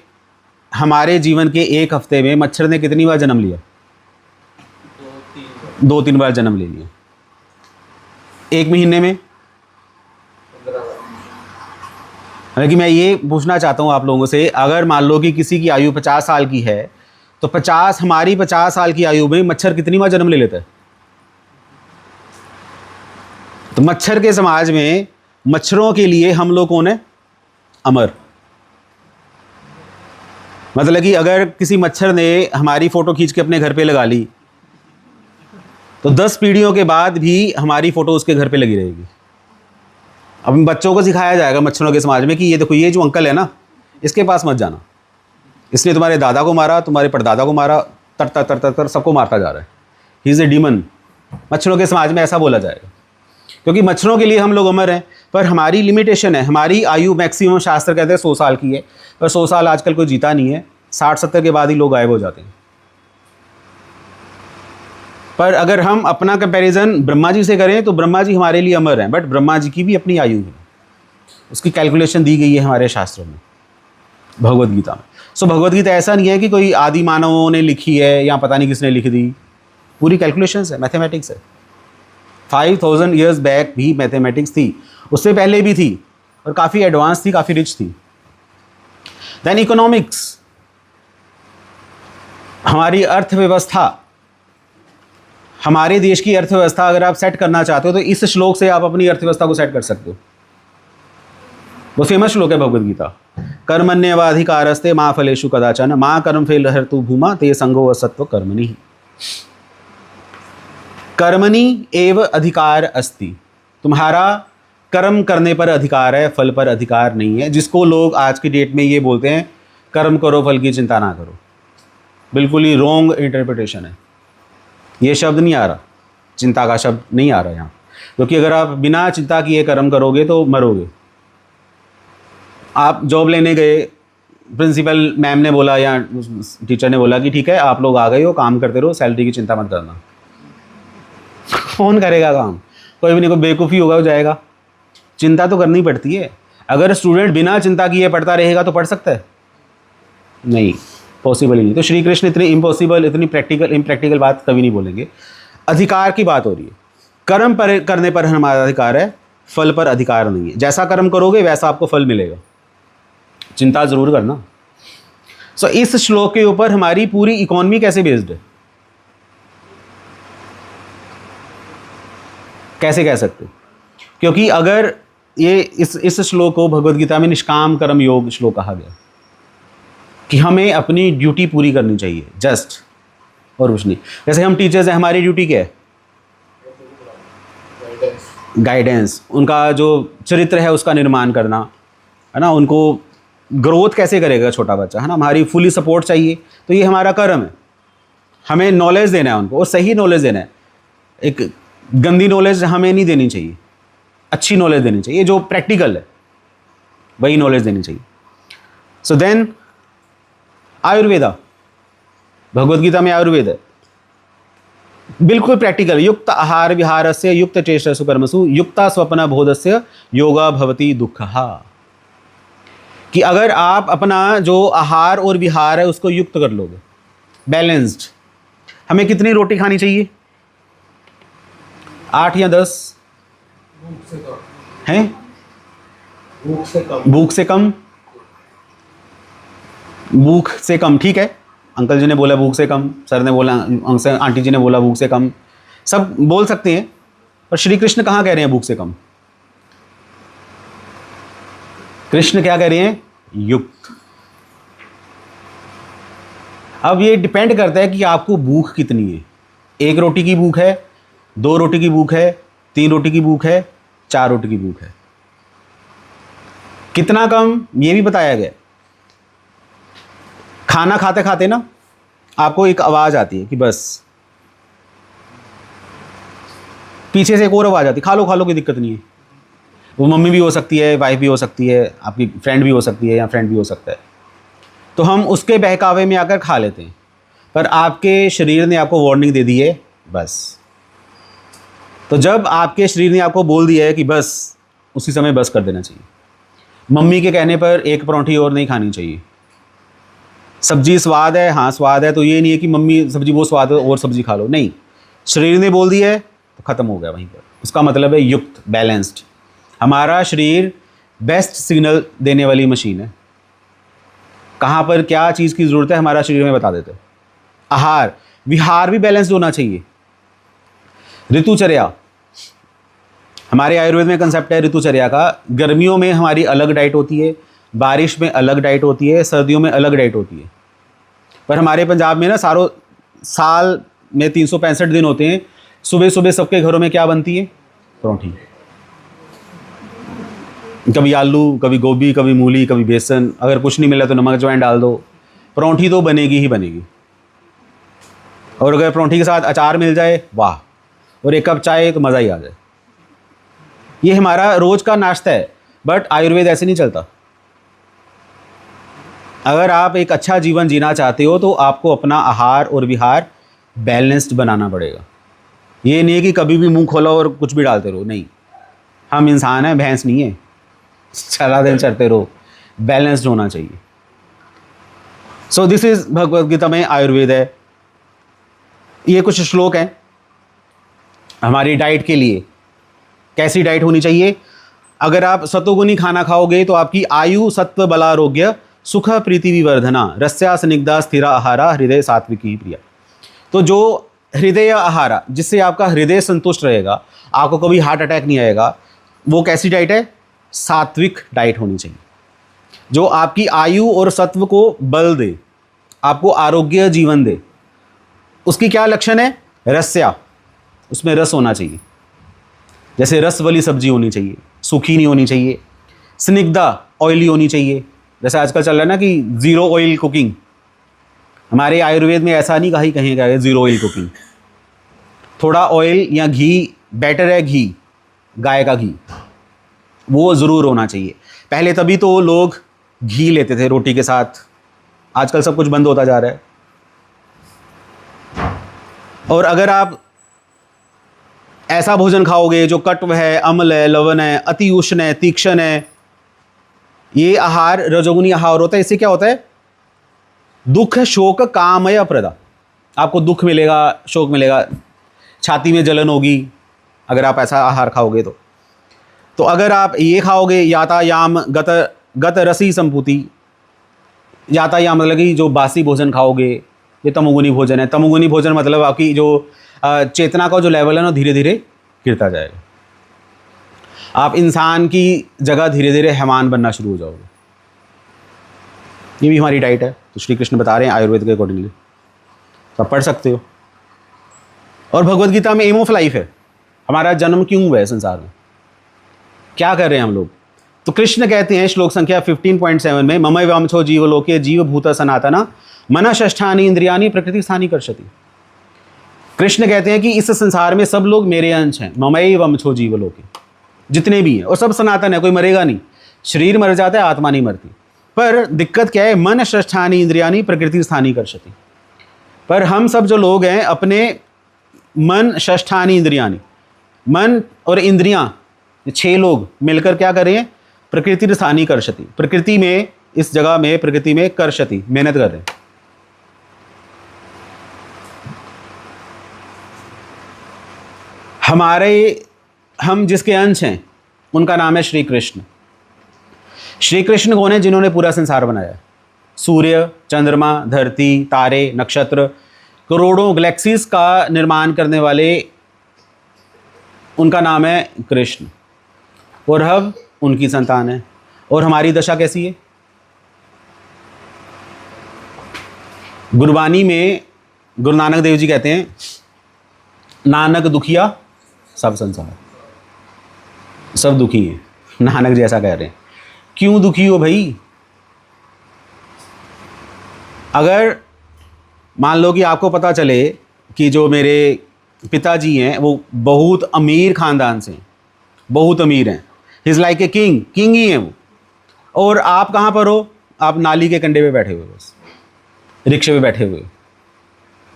हमारे जीवन के एक हफ्ते में मच्छर ने कितनी बार जन्म लिया? 2-3 बार जन्म ले लिया। एक महीने में, हालांकि मैं ये पूछना चाहता हूँ आप लोगों से, अगर मान लो कि किसी की आयु 50 साल की है, तो 50 हमारी 50 साल की आयु में मच्छर कितनी बार जन्म ले लेता है? तो मच्छर के समाज में मच्छरों के लिए हम लोग कौन है? अमर। मतलब कि अगर किसी मच्छर ने हमारी फ़ोटो खींच के अपने घर पे लगा ली तो 10 पीढ़ियों के बाद भी हमारी फ़ोटो उसके घर पे लगी रहेगी। अब बच्चों को सिखाया जाएगा मच्छरों के समाज में कि ये देखो, ये जो अंकल है ना, इसके पास मत जाना, इसने तुम्हारे दादा को मारा, तुम्हारे परदादा को मारा, तर तर तर तर तर सबको मारता जा रहा है, ही इज़ ए डीमन। मच्छरों के समाज में ऐसा बोला जाएगा, क्योंकि मच्छरों के लिए हम लोग अमर हैं, पर हमारी लिमिटेशन है। हमारी आयु मैक्सिमम शास्त्र कहते हैं 100 साल की है, पर 100 साल आजकल कोई जीता नहीं है। 60-70 के बाद ही लोग गायब हो जाते हैं। पर अगर हम अपना कंपैरिजन ब्रह्मा जी से करें तो ब्रह्मा जी हमारे लिए अमर हैं, बट ब्रह्मा जी की भी अपनी आयु है, उसकी कैलकुलेशन दी गई है हमारे शास्त्रों में, भगवद गीता में। सो भगवद गीता ऐसा नहीं है कि कोई आदि मानवों ने लिखी है या पता नहीं किसने लिख दी, पूरी कैलकुलेशंस है, मैथमेटिक्स है। 5000 ईयर्स बैक भी मैथमेटिक्स थी, उससे पहले भी थी, और काफ़ी एडवांस थी, काफ़ी रिच थी। देन इकोनॉमिक्स, हमारी अर्थव्यवस्था, हमारे देश की अर्थव्यवस्था अगर आप सेट करना चाहते हो तो इस श्लोक से आप अपनी अर्थव्यवस्था को सेट कर सकते हो। वो फेमस श्लोक है भगवद गीता, कर्मण्येवाधिकारस्ते मा फलेषु कदाचन मा कर्म फल हर्तु भूमा ते संगो असत्व कर्मणि। कर्मणि एव अधिकार अस्ति, तुम्हारा कर्म करने पर अधिकार है, फल पर अधिकार नहीं है। जिसको लोग आज की डेट में ये बोलते हैं कर्म करो फल की चिंता ना करो, बिल्कुल ही रॉन्ग इंटरप्रिटेशन है। ये शब्द नहीं आ रहा, चिंता का शब्द नहीं आ रहा यहाँ, क्योंकि अगर आप बिना चिंता किए कर्म करोगे तो मरोगे। आप जॉब लेने गए, प्रिंसिपल मैम ने बोला या टीचर ने बोला कि ठीक है आप लोग आ गए हो, काम करते रहो, सैलरी की चिंता मत करना। कौन करेगा काम? कोई भी नहीं, कोई बेवकूफ़ी होगा, हो जाएगा। चिंता तो करनी पड़ती है। अगर स्टूडेंट बिना चिंता किए पढ़ता रहेगा तो पढ़ सकता है? नहीं, पॉसिबल ही नहीं। तो श्री कृष्ण इतनी इम्पॉसिबल, इतनी इम्प्रैक्टिकल बात कभी नहीं बोलेंगे। अधिकार की बात हो रही है, कर्म पर करने पर हमारा अधिकार है, फल पर अधिकार नहीं है। जैसा कर्म करोगे वैसा आपको फल मिलेगा, चिंता ज़रूर करना। सो इस श्लोक के ऊपर हमारी पूरी इकोनॉमी कैसे बेस्ड है, कैसे कह सकते हो? क्योंकि अगर ये इस श्लोक को भगवद गीता में निष्काम कर्म योग श्लोक कहा गया कि हमें अपनी ड्यूटी पूरी करनी चाहिए, जस्ट, और कुछ नहीं। जैसे हम टीचर्स हैं, हमारी ड्यूटी क्या है? गाइडेंस, उनका जो चरित्र है उसका निर्माण करना, है ना। उनको ग्रोथ कैसे करेगा छोटा बच्चा, है ना, हमारी फुली सपोर्ट चाहिए। तो ये हमारा कर्म है, हमें नॉलेज देना है उनको, और सही नॉलेज देना है। एक गंदी नॉलेज हमें नहीं देनी चाहिए, अच्छी नॉलेज देनी चाहिए, जो प्रैक्टिकल है वही नॉलेज देनी चाहिए। सो देन आयुर्वेदा, भगवद गीता में आयुर्वेद है, बिल्कुल प्रैक्टिकल। युक्त आहार विहारस्य युक्त चेष्टसु कर्मसु युक्ता स्वप्न बोधस्य योगा भवति दुःखः। कि अगर आप अपना जो आहार और विहार है उसको युक्त कर लोगे, बैलेंस्ड। हमें कितनी रोटी खानी चाहिए? 8 या 10 हैं? भूख से कम। भूख से कम, भूख से कम, ठीक है। अंकल जी ने बोला भूख से कम, सर ने बोला, आंटी जी ने बोला भूख से कम, सब बोल सकते हैं। पर श्री कृष्ण कहाँ कह रहे हैं भूख से कम? कृष्ण क्या कह रहे हैं? युक्त। अब ये डिपेंड करता है कि आपको भूख कितनी है। 1 रोटी की भूख है, 2 रोटी की भूख है, 3 रोटी की भूख है, 4 रोटी की भूख है। कितना कम ये भी बताया गया। खाना खाते खाते ना आपको एक आवाज़ आती है कि बस, पीछे से एक और आवाज़ आती है, खा लो खा लो, कोई दिक्कत नहीं है। वो मम्मी भी हो सकती है, वाइफ भी हो सकती है, आपकी फ्रेंड भी हो सकती है, या फ्रेंड भी हो सकता है। तो हम उसके बहकावे में आकर खा लेते हैं, पर आपके शरीर ने आपको वार्निंग दे दी है बस। तो जब आपके शरीर ने आपको बोल दिया है कि बस, उसी समय बस कर देना चाहिए। मम्मी के कहने पर 1 परांठी और नहीं खानी चाहिए। सब्जी स्वाद है, हाँ स्वाद है, तो ये नहीं है कि मम्मी सब्जी वो स्वाद है और सब्जी खा लो, नहीं। शरीर ने बोल दिया है तो ख़त्म हो गया वहीं पर। उसका मतलब है युक्त, बैलेंस्ड। हमारा शरीर बेस्ट सिग्नल देने वाली मशीन है। कहाँ पर क्या चीज़ की ज़रूरत है हमारा शरीर में बता देते हैं। आहार विहार भी बैलेंस्ड होना चाहिए। ऋतुचर्या, हमारे आयुर्वेद में कंसेप्ट है ऋतुचर्या का। गर्मियों में हमारी अलग डाइट होती है, बारिश में अलग डाइट होती है, सर्दियों में अलग डाइट होती है। पर हमारे पंजाब में ना सारों साल में 365 दिन होते हैं। सुबह सुबह सबके घरों में क्या बनती है? परांठी। कभी आलू, कभी गोभी, कभी मूली, कभी बेसन। अगर कुछ नहीं मिला तो नमक अजवाइन डाल दो, परांठी तो बनेगी ही बनेगी। और अगर परांठी के साथ अचार मिल जाए, वाह, और 1 कप चाय, तो मज़ा ही आ जाए। ये हमारा रोज़ का नाश्ता है। बट आयुर्वेद ऐसे नहीं चलता। अगर आप एक अच्छा जीवन जीना चाहते हो तो आपको अपना आहार और विहार बैलेंस्ड बनाना पड़ेगा। ये नहीं है कि कभी भी मुंह खोलो और कुछ भी डालते रहो, नहीं। हम इंसान हैं, भैंस नहीं है, सारा दिन चलते रहो। बैलेंस्ड होना चाहिए। So this is Bhagavad Gita में आयुर्वेद है। ये कुछ श्लोक हैं हमारी डाइट के लिए। कैसी डाइट होनी चाहिए? अगर आप सतोगुनी खाना खाओगे तो आपकी आयु, सत्व, बल, आरोग्य सुख प्रीति विवर्धना रस्या स्निग्धा स्थिरा आहारा हृदय सात्विकी प्रिया। तो जो हृदय आहारा, जिससे आपका हृदय संतुष्ट रहेगा, आपको कभी हार्ट अटैक नहीं आएगा, वो कैसी डाइट है? सात्विक डाइट होनी चाहिए, जो आपकी आयु और सत्व को बल दे, आपको आरोग्य जीवन दे। उसकी क्या लक्षण है? रस्या, उसमें रस होना चाहिए, जैसे रस वाली सब्जी होनी चाहिए, सूखी नहीं होनी चाहिए। स्निग्धा, ऑयली होनी चाहिए, जैसे आजकल चल रहा है ना कि ज़ीरो ऑयल कुकिंग। हमारे आयुर्वेद में ऐसा नहीं कहीं कहीं का है ज़ीरो ऑयल कुकिंग। थोड़ा ऑयल या घी, बेटर है घी, गाय का घी, वो ज़रूर होना चाहिए। पहले तभी तो लोग घी लेते थे रोटी के साथ, आजकल सब कुछ बंद होता जा रहा है। और अगर आप ऐसा भोजन खाओगे जो कट्व है, अम्ल है, लवण है, अति उष्ण है, तीक्ष्ण है, ये आहार रजोगुनी आहार होता है। इससे क्या होता है? दुख, शोक, कामय प्रदा। आपको दुख मिलेगा, शोक मिलेगा, छाती में जलन होगी अगर आप ऐसा आहार खाओगे तो अगर आप ये खाओगे यातायाम गत रसी संपूति, यातायाम मतलब कि जो बासी भोजन खाओगे, ये तमोगुनी भोजन है। तमोगुनी भोजन मतलब आपकी जो चेतना का जो लेवल है ना, धीरे धीरे गिरता जाएगा। आप इंसान की जगह धीरे धीरे हैवान बनना शुरू हो जाओगे। ये भी हमारी डाइट है, तो श्री कृष्ण बता रहे हैं आयुर्वेद के अकॉर्डिंगली, तो आप पढ़ सकते हो। और भगवद गीता में एम ऑफ लाइफ है, हमारा जन्म क्यों हुआ है संसार में, क्या कर रहे हैं हम लोग। तो कृष्ण कहते हैं श्लोक संख्या 15.7 में, ममैव वंशो जीवलोके जीव भूत सनातना मन षष्ठानि इंद्रियानि प्रकृति स्थानी कर्षति। कृष्ण कहते हैं कि इस संसार में सब लोग मेरे अंश हैं, ममैव वंशो जीवलोके, जितने भी हैं, और सब सनातन है, कोई मरेगा नहीं। शरीर मर जाता है, आत्मा नहीं मरती। पर दिक्कत क्या है? मन षष्ठानि इंद्रियानि प्रकृति स्थानी कर्षति। पर हम सब जो लोग हैं, अपने मन षष्ठानि इंद्रियानि, मन और इंद्रियां, 6 लोग मिलकर क्या कर रहे हैं? प्रकृति स्थानी कर्षति, प्रकृति में, इस जगह में, प्रकृति में कर्षति, मेहनत कर रहे हैं। हम जिसके अंश हैं उनका नाम है श्री कृष्ण। श्री कृष्ण कौन है? जिन्होंने पूरा संसार बनाया। सूर्य, चंद्रमा, धरती, तारे, नक्षत्र, करोड़ों गैलेक्सीज का निर्माण करने वाले, उनका नाम है कृष्ण। और हम उनकी संतान है। और हमारी दशा कैसी है? गुरबानी में गुरु नानक देव जी कहते हैं, नानक दुखिया सब संसार, सब दुखी हैं। नानक जी ऐसा कह रहे हैं। क्यों दुखी हो भाई? अगर मान लो कि आपको पता चले कि जो मेरे पिताजी हैं वो बहुत अमीर खानदान से हैं, बहुत अमीर हैं, is like a king, king ही हैं वो, और आप कहाँ पर हो? आप नाली के कंडे पे बैठे हुए, बस रिक्शे पे बैठे हुए।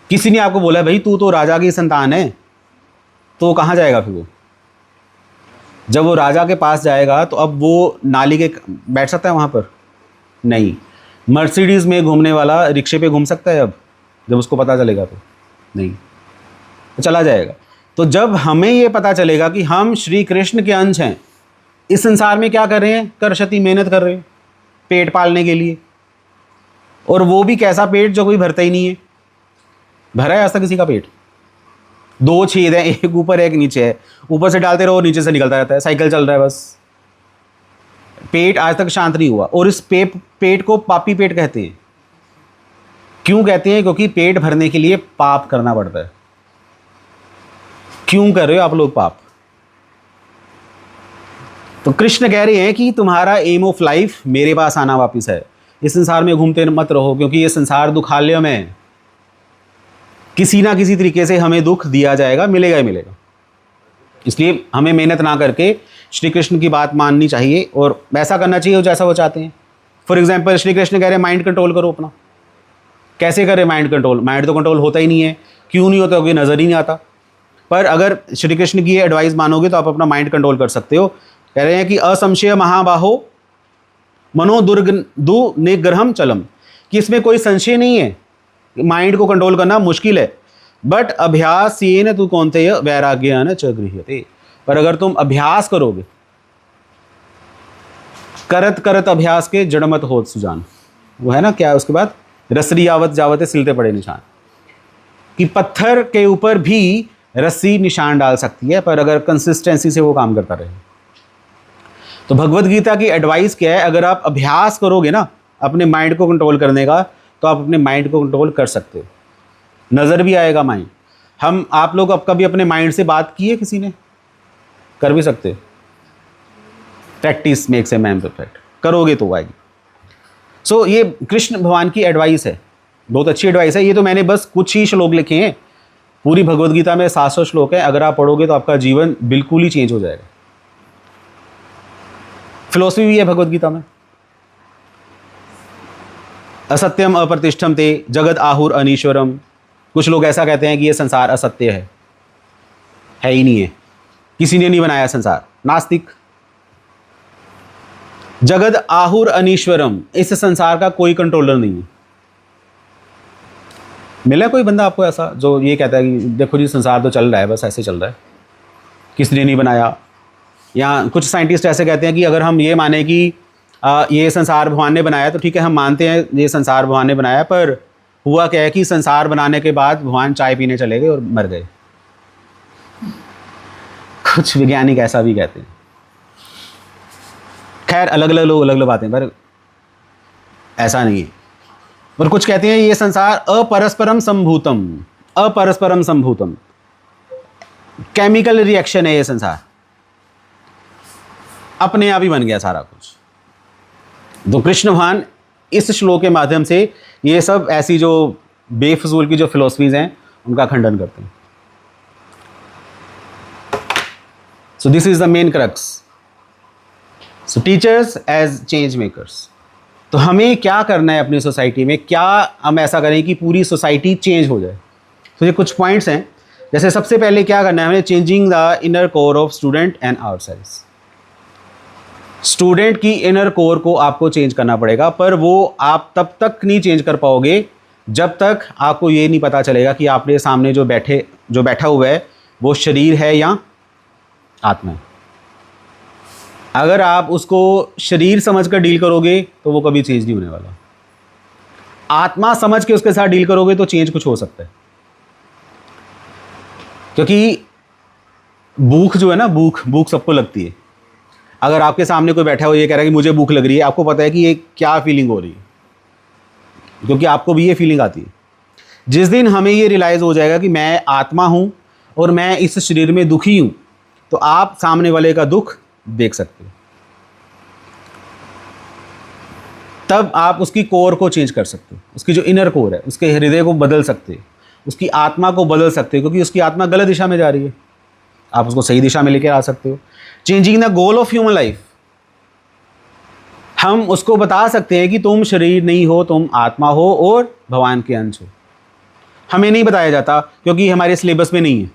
किसी ने आपको बोला भाई तू तो राजा की संतान है, तो कहाँ जाएगा फिर वो? जब वो राजा के पास जाएगा तो अब वो नाली के बैठ सकता है वहाँ पर? नहीं। मर्सिडीज़ में घूमने वाला रिक्शे पे घूम सकता है अब, जब उसको पता चलेगा तो? नहीं, तो चला जाएगा। तो जब हमें ये पता चलेगा कि हम श्री कृष्ण के अंश हैं, इस संसार में क्या कर रहे हैं? कर्षति, मेहनत कर रहे हैं पेट पालने के लिए। और वो भी कैसा पेट जो कोई भरता ही नहीं है। भरा है आज तक किसी का पेट? 2 छेद हैं, एक ऊपर एक नीचे है, ऊपर से डालते रहो नीचे से निकलता रहता है, साइकिल चल रहा है बस। पेट आज तक शांत नहीं हुआ। और इस पेट को पापी पेट कहते हैं। क्यों कहते हैं? क्योंकि पेट भरने के लिए पाप करना पड़ता है। क्यों कर रहे हो आप लोग पाप? तो कृष्ण कह रहे हैं कि तुम्हारा एम ऑफ लाइफ मेरे पास आना वापिस है। इस संसार में घूमते मत रहो, क्योंकि ये संसार दुखालय में है। किसी ना किसी तरीके से हमें दुख दिया जाएगा, मिलेगा ही मिलेगा। इसलिए हमें मेहनत ना करके श्री कृष्ण की बात माननी चाहिए और वैसा करना चाहिए जैसा वो चाहते हैं। फॉर एग्जाम्पल श्री कृष्ण कह रहे हैं माइंड कंट्रोल करो अपना। कैसे करें माइंड कंट्रोल? माइंड तो कंट्रोल होता ही नहीं है। क्यों नहीं होता? क्योंकि नज़र ही नहीं आता। पर अगर श्री कृष्ण की ये एडवाइस मानोगे तो आप अपना माइंड कंट्रोल कर सकते हो। कह रहे हैं कि असंशय महाबाहो मनो दु निग्रहम चलम, कि इसमें कोई संशय नहीं है, माइंड को कंट्रोल करना मुश्किल है। बट अभ्यास ये न तू कौनतेय वैराग्य च गृह्यते। पर अगर तुम अभ्यास करोगे, करत करत अभ्यास के जड़मत होत सुजान, वो है ना क्या, उसके बाद रसरी आवत जावत सिलते पड़े निशान, कि पत्थर के ऊपर भी रस्सी निशान डाल सकती है, पर अगर कंसिस्टेंसी से वो काम करता रहे। तो भगवत गीता की एडवाइस क्या है, अगर आप अभ्यास करोगे ना अपने माइंड को कंट्रोल करने का, तो आप अपने माइंड को कंट्रोल कर सकते हो। नज़र भी आएगा माइंड। आप लोग अब कभी अपने माइंड से बात की है किसी ने? कर भी सकते। Practice makes a man perfect, करोगे तो आएगी। सो ये कृष्ण भगवान की एडवाइस है, बहुत अच्छी एडवाइस है। ये तो मैंने बस कुछ ही श्लोक लिखे हैं, पूरी भगवत गीता में 700 श्लोक है। अगर आप पढ़ोगे तो आपका जीवन बिल्कुल ही चेंज हो जाएगा। फिलोसफी भी है भगवत गीता में। असत्यम अप्रतिष्ठम ते जगत आहुर अनीश्वरम। कुछ लोग ऐसा कहते हैं कि ये संसार असत्य है ही नहीं है, किसी ने नहीं बनाया संसार, नास्तिक। जगत आहुर अनीश्वरम, इस संसार का कोई कंट्रोलर नहीं है। मिला कोई बंदा आपको ऐसा जो ये कहता है कि देखो जी संसार तो चल रहा है, बस ऐसे चल रहा है, किसी ने नहीं बनाया? या कुछ साइंटिस्ट ऐसे कहते हैं कि अगर हम ये माने कि ये संसार भगवान ने बनाया, तो ठीक है हम मानते हैं ये संसार भगवान ने बनाया, पर हुआ क्या है कि संसार बनाने के बाद भगवान चाय पीने चले गए और मर गए। कुछ वैज्ञानिक ऐसा भी कहते हैं। खैर अलग अलग लोग अलग अलग बातें, पर ऐसा नहीं है। और कुछ कहते हैं ये संसार अपरस्परम संभूतम, अपरस्परम संभूतम, केमिकल रिएक्शन है ये संसार, अपने आप ही बन गया सारा कुछ। तो कृष्ण भगवान इस श्लोक के माध्यम से ये सब ऐसी जो बेफजूल की जो फिलोसफीज हैं उनका खंडन करते हैं। So this is the main crux. So teachers as change makers. तो हमें क्या करना है अपनी सोसाइटी में, क्या हम ऐसा करें कि पूरी सोसाइटी चेंज हो जाए। तो ये कुछ पॉइंट्स हैं। जैसे सबसे पहले क्या करना है हमें, changing the inner core of student and ourselves. Student की इनर कोर को आपको चेंज करना पड़ेगा, पर वो आप तब तक नहीं चेंज कर पाओगे जब तक आपको ये नहीं पता चलेगा कि आपके सामने जो बैठा हुआ है वो शरीर है या आत्मा है। अगर आप उसको शरीर समझकर डील करोगे तो वो कभी चेंज नहीं होने वाला। आत्मा समझ के उसके साथ डील करोगे तो चेंज कुछ हो सकता है। क्योंकि भूख जो है ना, भूख सबको लगती है। अगर आपके सामने कोई बैठा हो ये कह रहा है कि मुझे भूख लग रही है, आपको पता है कि ये क्या फीलिंग हो रही है, क्योंकि आपको भी ये फीलिंग आती है। जिस दिन हमें ये रियलाइज़ हो जाएगा कि मैं आत्मा हूँ और मैं इस शरीर में दुखी हूँ, तो आप सामने वाले का दुख देख सकते हो। तब आप उसकी कोर को चेंज कर सकते हो, उसकी जो इनर कोर है उसके हृदय को बदल सकते हो, उसकी आत्मा को बदल सकते हो, क्योंकि उसकी आत्मा गलत दिशा में जा रही है, आप उसको सही दिशा में लेकर आ सकते हो। Changing the goal of human life. हम उसको बता सकते हैं कि तुम शरीर नहीं हो, तुम आत्मा हो और भगवान के अंश हो। हमें नहीं बताया जाता क्योंकि हमारे सिलेबस में नहीं है।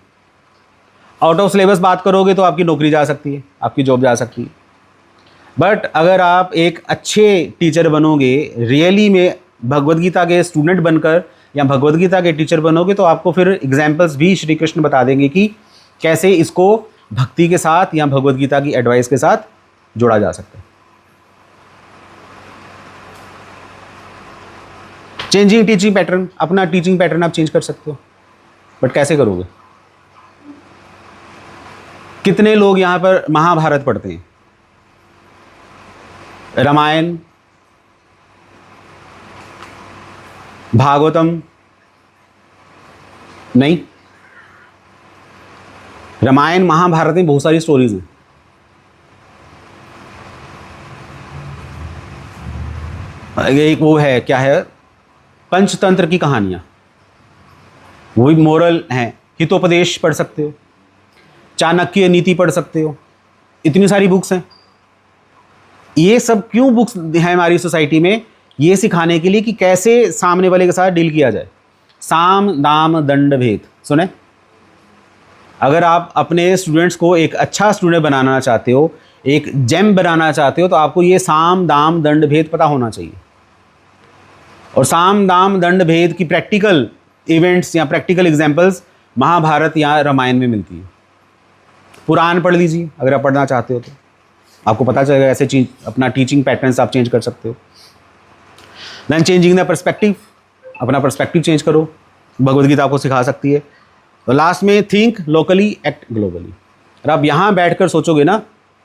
आउट ऑफ सिलेबस बात करोगे तो आपकी नौकरी जा सकती है, आपकी जॉब जा सकती है। बट अगर आप एक अच्छे टीचर बनोगे, रियली में भगवद गीता के स्टूडेंट बनकर या भगवद गीता के टीचर बनोगे, तो आपको फिर एग्जाम्पल्स भी श्री कृष्ण बता देंगे कि कैसे इसको भक्ति के साथ या भगवद गीता की एडवाइस के साथ जोड़ा जा सकता है। Changing teaching pattern. अपना टीचिंग पैटर्न आप चेंज कर सकते हो, बट कैसे करोगे? कितने लोग यहाँ पर महाभारत पढ़ते हैं, रामायण, भागवतम? नहीं। रामायण महाभारत में बहुत सारी स्टोरीज हैं। एक वो है, क्या है, पंचतंत्र की कहानियां, वो भी मोरल हैं। हितोपदेश पढ़ सकते हो, चाणक्य नीति पढ़ सकते हो, इतनी सारी बुक्स हैं। ये सब क्यों बुक्स हैं हमारी सोसाइटी में? ये सिखाने के लिए कि कैसे सामने वाले के साथ डील किया जाए। साम दाम दंड भेद सुने। अगर आप अपने स्टूडेंट्स को एक अच्छा स्टूडेंट बनाना चाहते हो, एक जेम बनाना चाहते हो, तो आपको ये साम दाम दंड भेद पता होना चाहिए। और साम दाम दंड भेद की प्रैक्टिकल इवेंट्स या प्रैक्टिकल एग्जाम्पल्स महाभारत या रामायण में मिलती है। पुराण पढ़ लीजिए अगर आप पढ़ना चाहते हो, तो आपको पता चलेगा ऐसे चीज अपना टीचिंग पैटर्न्स आप चेंज कर सकते हो। देन चेंजिंग द पर्सपेक्टिव, अपना पर्सपेक्टिव चेंज करो, भगवद गीता आपको सिखा सकती है। तो लास्ट में थिंक लोकली एक्ट ग्लोबली। और आप यहाँ बैठकर सोचोगे ना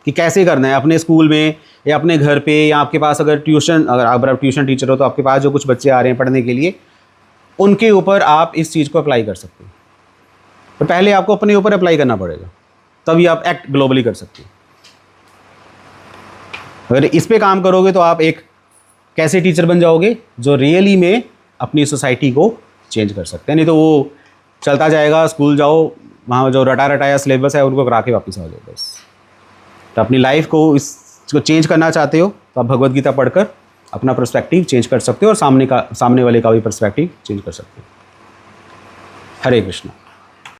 कि कैसे करना है अपने स्कूल में या अपने घर पे, या आपके पास अगर आप ट्यूशन टीचर हो तो आपके पास जो कुछ बच्चे आ रहे हैं पढ़ने के लिए, उनके ऊपर आप इस चीज़ को अप्लाई कर सकते हो। तो पहले आपको अपने ऊपर अप्लाई करना पड़ेगा, तभी आप एक्ट ग्लोबली कर सकते हो। अगर इस पे काम करोगे तो आप एक कैसे टीचर बन जाओगे जो रियली में अपनी सोसाइटी को चेंज कर सकते हैं। नहीं तो वो चलता जाएगा, स्कूल जाओ, वहाँ जो रटाया सिलेबस है उनको करा के वापस आ जाओ बस। तो अपनी लाइफ को इसको चेंज करना चाहते हो तो आप भगवद गीता पढ़कर अपना पर्सपेक्टिव चेंज कर सकते हो और सामने वाले का भी पर्सपेक्टिव चेंज कर सकते हो। हरे कृष्णा।